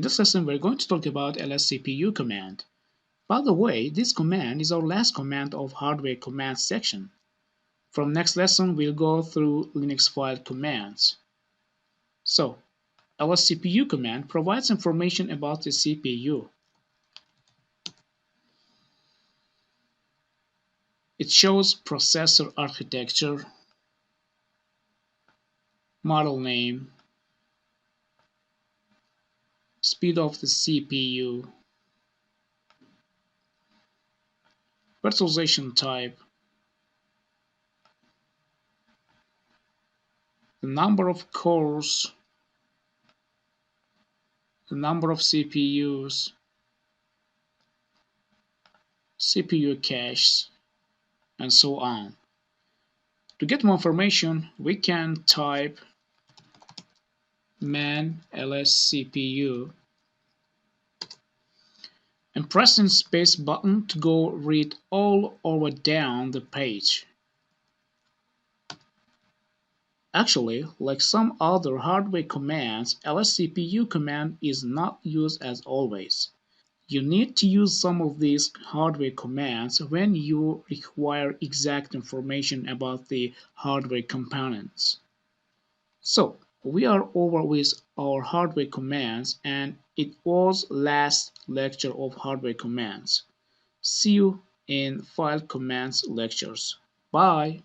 this lesson, we're going to talk about Lscpu command. By the way, this command is our last command of hardware commands section. From next lesson, we'll go through Linux file commands. So, Lscpu command provides information about the CPU. It shows processor architecture, model name, speed of the CPU, virtualization type, the number of cores, the number of CPUs, CPU caches, and so on. To get more information, we can type man lscpu and pressing space button to go read all over down the page. Actually, like some other hardware commands, lscpu command is not used as always. You need to use some of these hardware commands when you require exact information about the hardware components. So, we are over with our hardware commands, and it was last lecture of hardware commands. See you in file commands lectures. Bye!